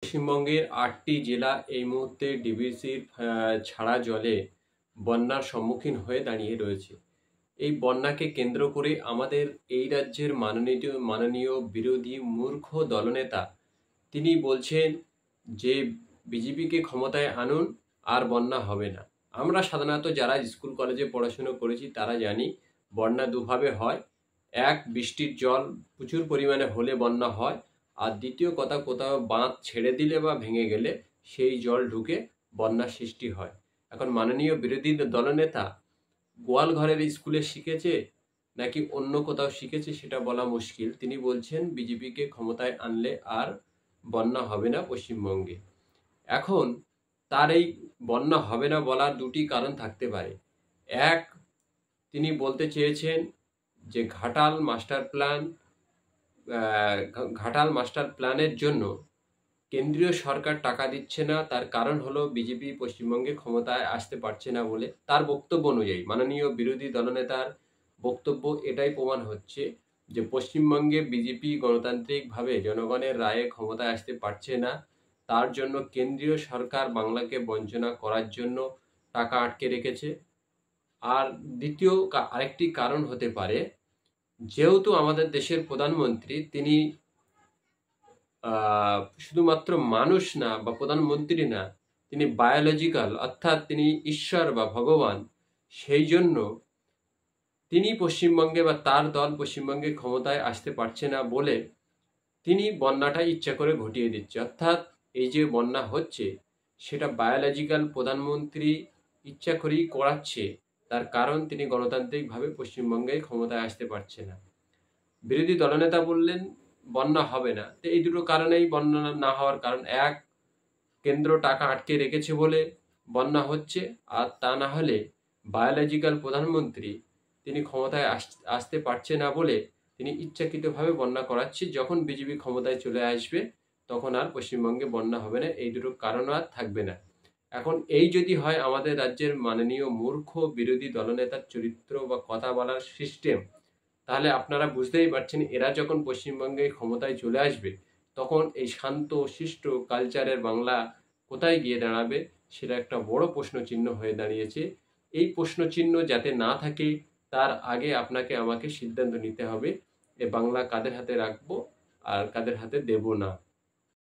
পশ্চিমবঙ্গের ৮টি জেলা এই মুহূর্তে ডিভিসির ছাড়া জলে বন্যার সম্মুখীন হয়ে দাঁড়িয়ে রয়েছে। এই বন্যাকে কেন্দ্র করে আমাদের এই রাজ্যের মাননীয় বিরোধী মূর্খ দলনেতা তিনি বলছেন যে বিজেপিকে ক্ষমতায় আনুন, আর বন্যা হবে না। আমরা সাধারণত যারা স্কুল কলেজে পড়াশুনো করেছি তারা জানি বন্যা দুভাবে হয়। এক, বৃষ্টির জল প্রচুর পরিমাণে হলে বন্যা হয়। আর দ্বিতীয় কথা, কোথাও বাঁধ ছেড়ে দিলে বা ভেঙে গেলে সেই জল ঢুকে বন্যার সৃষ্টি হয়। এখন মাননীয় বিরোধী দলনেতা গোয়ালঘরের স্কুলে শিখেছে নাকি অন্য কোথাও শিখেছে সেটা বলা মুশকিল। তিনি বলছেন বিজেপিকে ক্ষমতায় আনলে আর বন্যা হবে না পশ্চিমবঙ্গে। এখন তার এই বন্যা হবে না বলার দুটি কারণ থাকতে পারে। এক, তিনি বলতে চেয়েছেন যে ঘাটাল মাস্টার প্ল্যানের জন্য কেন্দ্রীয় সরকার টাকা দিচ্ছে না, তার কারণ হলো বিজেপি পশ্চিমবঙ্গে ক্ষমতায় আসতে পারছে না বলে। তার বক্তব্য অনুযায়ী, মাননীয় বিরোধী দলনেতার বক্তব্য এটাই প্রমাণ হচ্ছে যে পশ্চিমবঙ্গে বিজেপি গণতান্ত্রিকভাবে জনগণের রায়ে ক্ষমতায় আসতে পারছে না, তার জন্য কেন্দ্রীয় সরকার বাংলাকে বঞ্চনা করার জন্য টাকা আটকে রেখেছে। আর দ্বিতীয় আরেকটি কারণ হতে পারে, যেহেতু আমাদের দেশের প্রধানমন্ত্রী তিনি শুধুমাত্র মানুষ না বা প্রধানমন্ত্রী না, তিনি বায়োলজিক্যাল, অর্থাৎ তিনি ঈশ্বর বা ভগবান। সেই জন্য তিনি পশ্চিমবঙ্গে বা তার দল পশ্চিমবঙ্গে ক্ষমতায় আসতে পারছে না বলে তিনি বন্যাটা ইচ্ছা করে ঘটিয়ে দিচ্ছে। অর্থাৎ এই যে বন্যা হচ্ছে সেটা বায়োলজিক্যাল প্রধানমন্ত্রী ইচ্ছা করেই করাচ্ছে, তার কারণ তিনি গণতান্ত্রিকভাবে পশ্চিমবঙ্গে ক্ষমতায় আসতে পারছে না। বিরোধী দলনেতা বললেন বন্যা হবে না। তো এই দুটো কারণেই বন্যা না হওয়ার কারণ, এক, কেন্দ্র টাকা আটকে রেখেছে বলে বন্যা হচ্ছে, আর তা না হলে বায়োলজিক্যাল প্রধানমন্ত্রী তিনি ক্ষমতায় আসতে পারছে না বলে তিনি ইচ্ছাকৃতভাবে বন্যা করাচ্ছে। যখন বিজেপি ক্ষমতায় চলে আসবে তখন আর পশ্চিমবঙ্গে বন্যা হবে না, এই দুটো কারণ আর থাকবে না। এখন এই যদি হয় আমাদের রাজ্যের মাননীয় মূর্খ বিরোধী দলনেতার চরিত্র বা কথা বলার সিস্টেম, তাহলে আপনারা বুঝতেই পারছেন এরা যখন পশ্চিমবঙ্গে ক্ষমতায় চলে আসবে তখন এই শান্ত শিষ্ট কালচারের বাংলা কোথায় গিয়ে দাঁড়াবে, সেটা একটা বড় প্রশ্নচিহ্ন হয়ে দাঁড়িয়েছে। এই প্রশ্নচিহ্ন যাতে না থাকে তার আগে আপনাকে আমাকে সিদ্ধান্ত নিতে হবে এ বাংলা কাদের হাতে রাখবো আর কাদের হাতে দেব না।